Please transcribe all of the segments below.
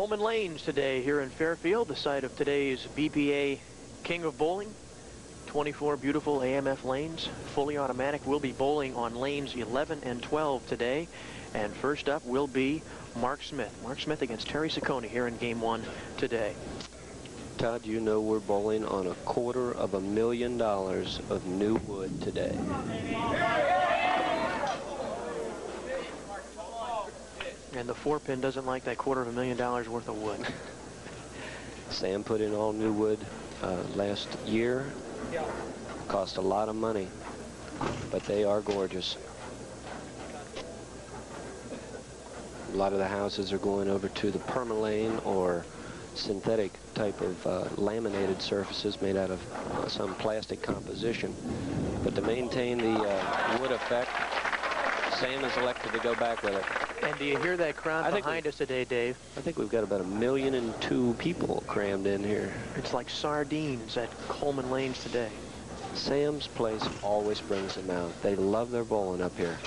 Coleman Lanes today here in Fairfield, the site of today's BPA King of Bowling. 24 beautiful AMF lanes, fully automatic. We'll be bowling on lanes 11 and 12 today. And first up will be Mark Smith. Mark Smith against Terry Saccone here in game 1 today. Todd, you know we're bowling on $250,000 of new wood today. And the 4-pin doesn't like that $250,000 worth of wood. Sam put in all new wood last year. Cost a lot of money, but they are gorgeous. A lot of the houses are going over to the permalane or synthetic type of laminated surfaces made out of some plastic composition. But to maintain the wood effect, Sam has elected to go back with it. And do you hear that crowd behind us today, Dave? I think we've got about 1,002,000 people crammed in here. It's like sardines at Coleman Lanes today. Sam's place always brings them out. They love their bowling up here.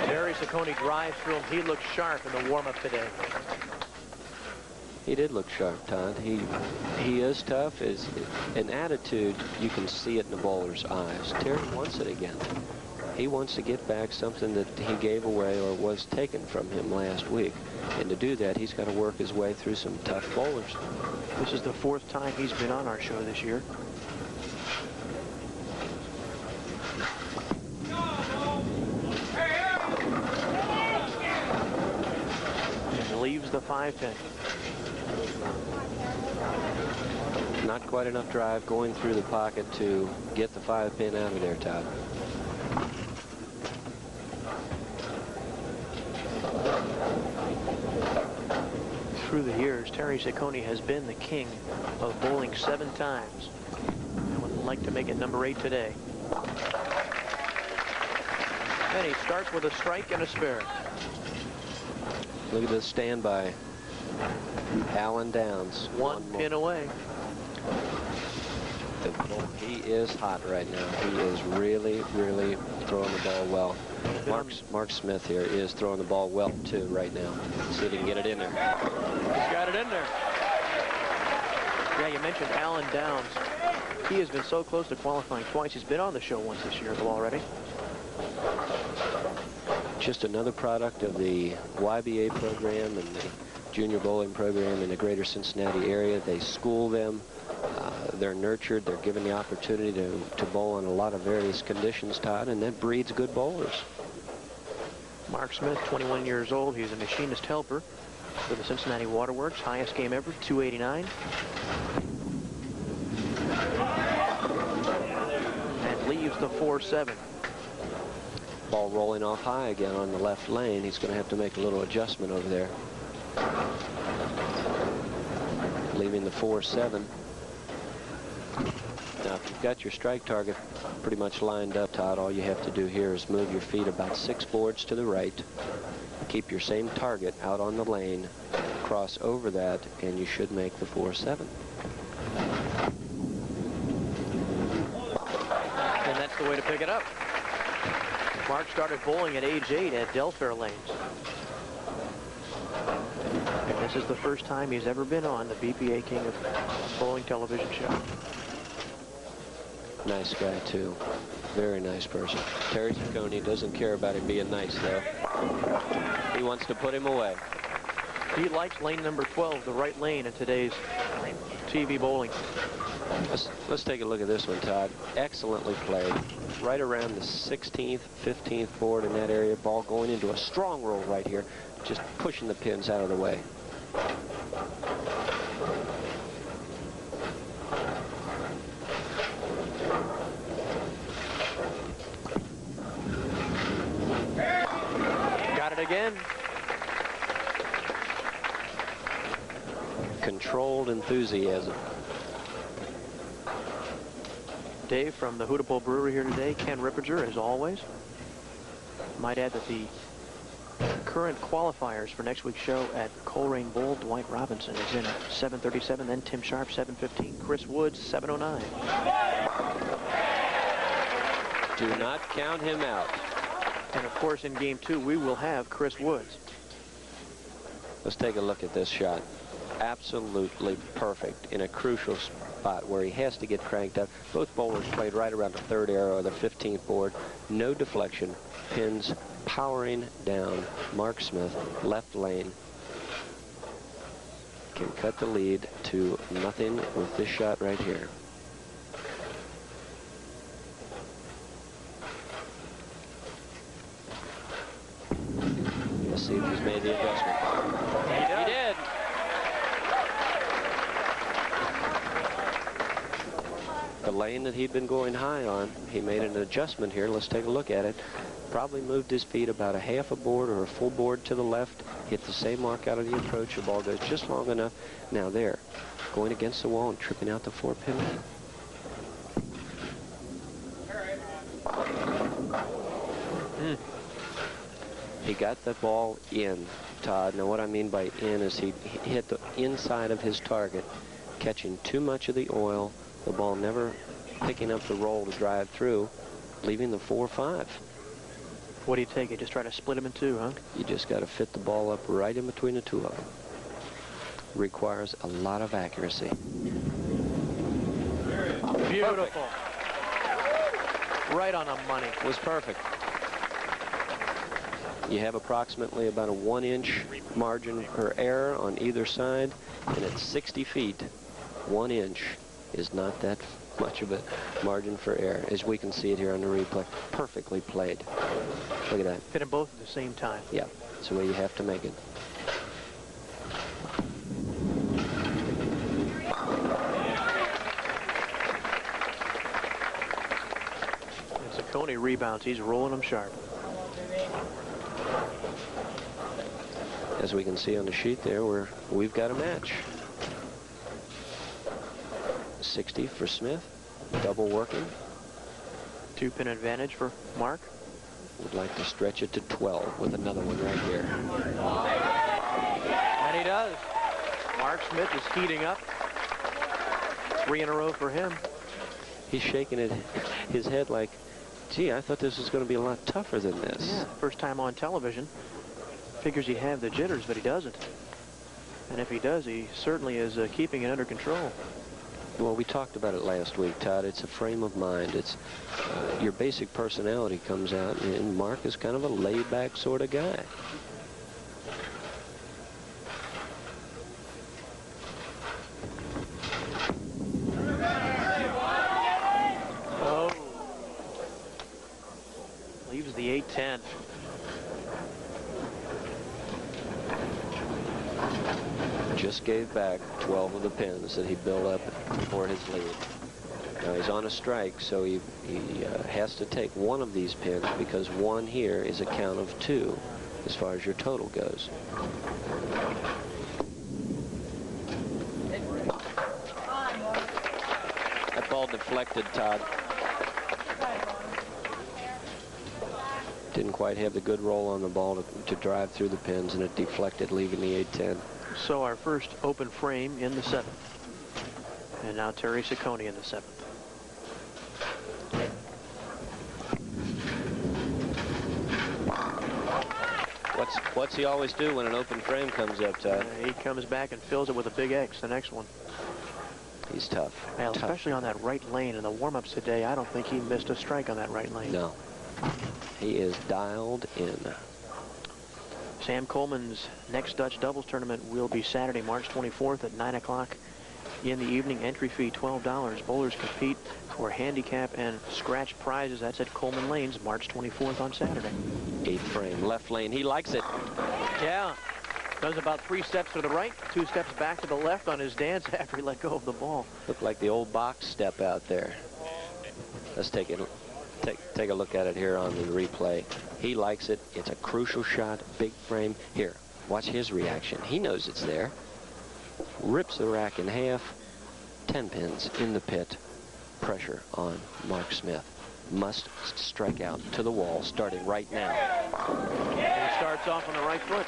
Terry Saccone drives through him. He looks sharp in the warm-up today. He did look sharp, Todd. He is tough. Is an attitude, you can see it in the bowler's eyes. Terry wants it again. He wants to get back something that he gave away or was taken from him last week. And to do that, he's got to work his way through some tough bowlers. This is the 4th time he's been on our show this year. And leaves the 5-pin. Not quite enough drive going through the pocket to get the 5-pin out of there, Todd. Through the years, Terry Saccone has been the king of bowling 7 times. I would like to make it number 8 today. And he starts with a strike and a spare. Look at this standby. Alan Downs. One pin away. He is hot right now. He is really, really throwing the ball well. Mark Smith here is throwing the ball well, too, right now. See if he can get it in there. He's got it in there. Yeah, you mentioned Alan Downs. He has been so close to qualifying twice. He's been on the show once this year already. Just another product of the YBA program and the junior bowling program in the greater Cincinnati area. They school them. They're nurtured. They're given the opportunity to bowl in a lot of various conditions, Todd, and that breeds good bowlers. Mark Smith, 21 years old. He's a machinist helper for the Cincinnati Waterworks. Highest game ever, 289. And leaves the 4-7. Ball rolling off high again on the left lane. He's going to have to make a little adjustment over there. Leaving the 4-7. Now, if you've got your strike target pretty much lined up, Todd, all you have to do here is move your feet about 6 boards to the right. Keep your same target out on the lane. Cross over that, and you should make the 4-7. And that's the way to pick it up. Mark started bowling at age 8 at Delfair Lanes. And this is the first time he's ever been on the BPA King of Bowling television show. Nice guy, too. Very nice person. Terry Saccone doesn't care about him being nice, though. He wants to put him away. He likes lane number 12, the right lane in today's TV bowling. Let's take a look at this one, Todd. Excellently played. Right around the 16th, 15th board in that area. Ball going into a strong roll right here. Just pushing the pins out of the way. Got it again. Controlled enthusiasm. Dave from the Hudepohl Brewery here today. Ken Rippinger, as always. Might add that the current qualifiers for next week's show at Coleraine Bowl, Dwight Robinson is in at 7:37, then Tim Sharp, 7:15, Chris Woods, 7:09. Do not count him out. And of course, in game 2, we will have Chris Woods. Let's take a look at this shot. Absolutely perfect in a crucial spot where he has to get cranked up. Both bowlers played right around the 3rd arrow or the 15th board. No deflection. Pins powering down. Mark Smith, left lane, can cut the lead to nothing with this shot right here. Let's see if he's made the adjustment. He did. The lane that he'd been going high on, he made an adjustment here. Let's take a look at it. Probably moved his feet about a half a board or a full board to the left. Hit the same mark out of the approach. The ball goes just long enough. Now there, going against the wall and tripping out the 4-pin. He got the ball in, Todd. Now what I mean by in is he hit the inside of his target, catching too much of the oil, the ball never picking up the roll to drive through, leaving the 4-5. What do you take? You just try to split them in two, huh? You just got to fit the ball up right in between the two of them. Requires a lot of accuracy. Beautiful. Right on the money. Was perfect. You have approximately about a 1-inch margin per error on either side, and at 60 feet, 1 inch is not that much of a margin for error, as we can see it here on the replay. Perfectly played. Look at that. Hit them both at the same time. Yeah, that's the way you have to make it. And Saccone rebounds. He's rolling them sharp. As we can see on the sheet there, we've got a match. 60 for Smith, double working. 2-pin advantage for Mark. Would like to stretch it to 12 with another one right here. And he does. Mark Smith is heating up. 3 in a row for him. He's shaking his head like, gee, I thought this was going to be a lot tougher than this. Yeah, first time on television. Figures he'd have the jitters, but he doesn't. And if he does, he certainly is keeping it under control. Well, we talked about it last week, Todd. It's a frame of mind. It's your basic personality comes out, and Mark is kind of a laid-back sort of guy. Oh. Leaves the 8-10. Just gave back 12 of the pins that he built up for his lead. Now he's on a strike, so he has to take one of these pins because one here is a count of 2 as far as your total goes. That ball deflected, Todd. Didn't quite have the good roll on the ball to drive through the pins, and it deflected, leaving the 8-10. So our first open frame in the 7th. And now Terry Saccone in the 7th. What's he always do when an open frame comes up, Todd? He comes back and fills it with a big X, the next one. He's tough. Well, tough. especially on that right lane. In the warm-ups today, I don't think he missed a strike on that right lane. No. He is dialed in. Sam Coleman's next Dutch doubles tournament will be Saturday, March 24th at 9 o'clock in the evening. Entry fee $12. Bowlers compete for handicap and scratch prizes. That's at Coleman Lanes, March 24th on Saturday. 8th frame, left lane. He likes it. Yeah. Does about 3 steps to the right, 2 steps back to the left on his dance after he let go of the ball. Looked like the old box step out there. Let's take a look at it here on the replay. He likes it. It's a crucial shot, big frame. Here, watch his reaction. He knows it's there. Rips the rack in half. 10 pins in the pit. Pressure on Mark Smith. Must strike out to the wall, starting right now. And he starts off on the right foot.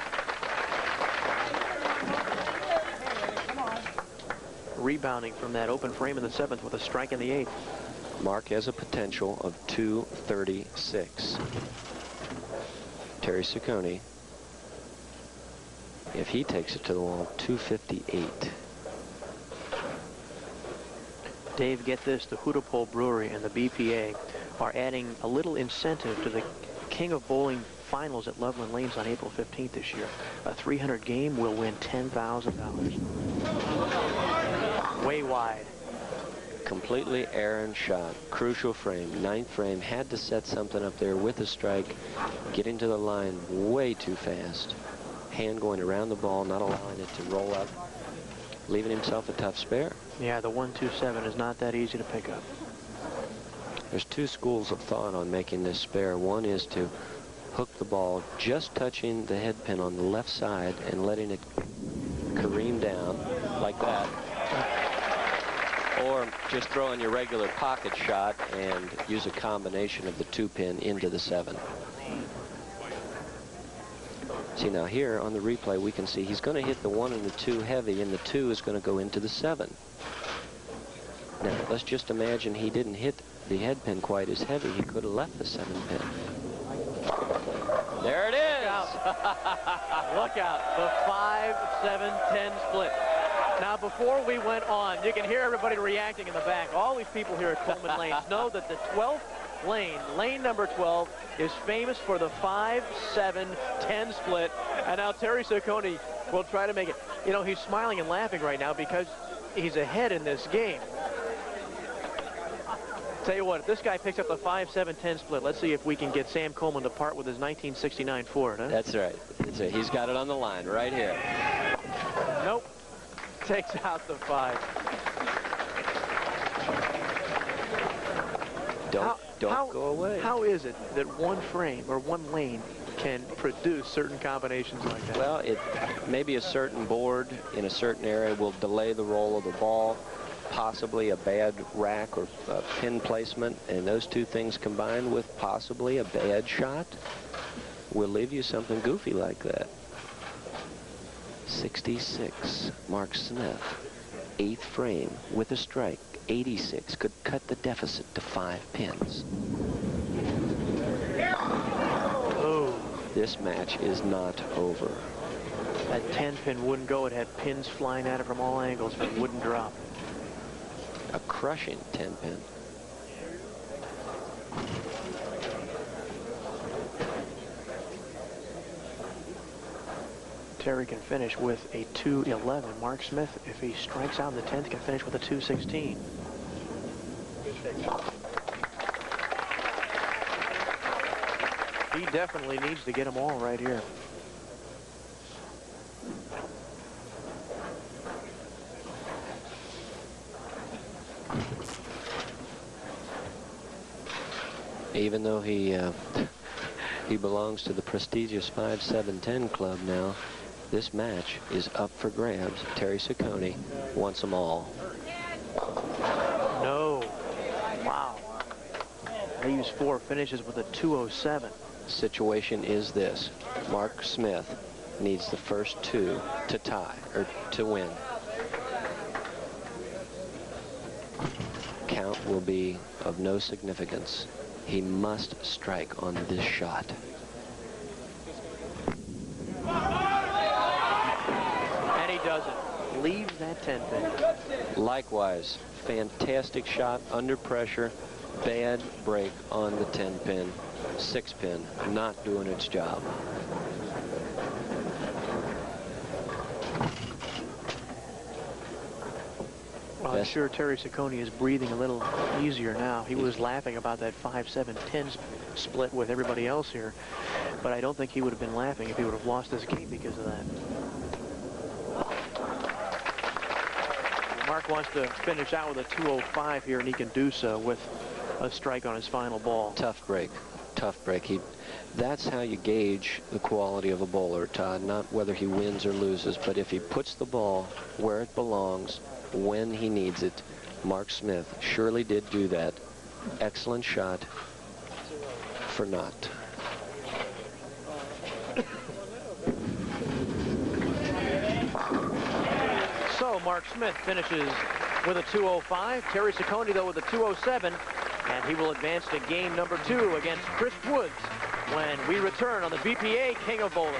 Rebounding from that open frame in the 7th with a strike in the 8th. Mark has a potential of 236. Terry Saccone, if he takes it to the wall, 258. Dave, get this, the Hudepohl Brewery and the BPA are adding a little incentive to the King of Bowling finals at Loveland Lanes on April 15th this year. A 300 game will win $10,000. Way wide. Completely errant shot. Crucial frame. Ninth frame. Had to set something up there with a strike. Getting to the line way too fast. Hand going around the ball, not allowing it to roll up. Leaving himself a tough spare. Yeah, the 127 is not that easy to pick up. There's two schools of thought on making this spare. One is to hook the ball just touching the head pin on the left side and letting it careen down like that. Or just throw in your regular pocket shot and use a combination of the 2-pin into the 7. See, now here on the replay we can see he's going to hit the 1 and the 2 heavy, and the 2 is going to go into the 7. Now let's just imagine he didn't hit the head pin quite as heavy. He could have left the 7-pin. There it is. Look out. The 5-7-10 split. Now, before we went on, you can hear everybody reacting in the back. All these people here at Coleman Lanes know that the 12th lane, lane number 12, is famous for the 5-7-10 split. And now Terry Saccone will try to make it. You know, he's smiling and laughing right now because he's ahead in this game. Tell you what, if this guy picks up the 5-7-10 split, let's see if we can get Sam Coleman to part with his 1969 Ford. Huh? That's right. That's it. He's got it on the line right here. Nope. Takes out the 5. Don't go away. How is it that one frame or one lane can produce certain combinations like that? Well, maybe a certain board in a certain area will delay the roll of the ball, possibly a bad rack or pin placement, and those two things combined with possibly a bad shot will leave you something goofy like that. 66, Mark Smith, 8th frame with a strike. 86 could cut the deficit to 5 pins. Oh. This match is not over. That 10-pin wouldn't go. It had pins flying at it from all angles, but it wouldn't drop. A crushing 10-pin. Terry can finish with a 211. Mark Smith, if he strikes out in the 10th, can finish with a 216. He definitely needs to get them all right here. Even though he belongs to the prestigious 5-7-10 club now, this match is up for grabs. Terry Saccone wants them all. No. Wow. Leaves 4, finishes with a 207. Situation is this. Mark Smith needs the first 2 to tie, or to win. Count will be of no significance. He must strike on this shot. And he doesn't. Leaves that 10-pin. Likewise, fantastic shot under pressure. Bad break on the 10-pin. 6-pin not doing its job. Well, I'm sure Terry Saccone is breathing a little easier now. He was laughing about that 5-7-10 split with everybody else here, but I don't think he would have been laughing if he would have lost this game because of that. Mark wants to finish out with a 205 here, and he can do so with a strike on his final ball. Tough break. Tough break. That's how you gauge the quality of a bowler, Todd, not whether he wins or loses, but if he puts the ball where it belongs, when he needs it. Mark Smith surely did do that. Excellent shot for naught. So Mark Smith finishes with a 205. Terry Saccone, though, with a 207. And he will advance to game number 2 against Chris Woods when we return on the BPA King of Bowling.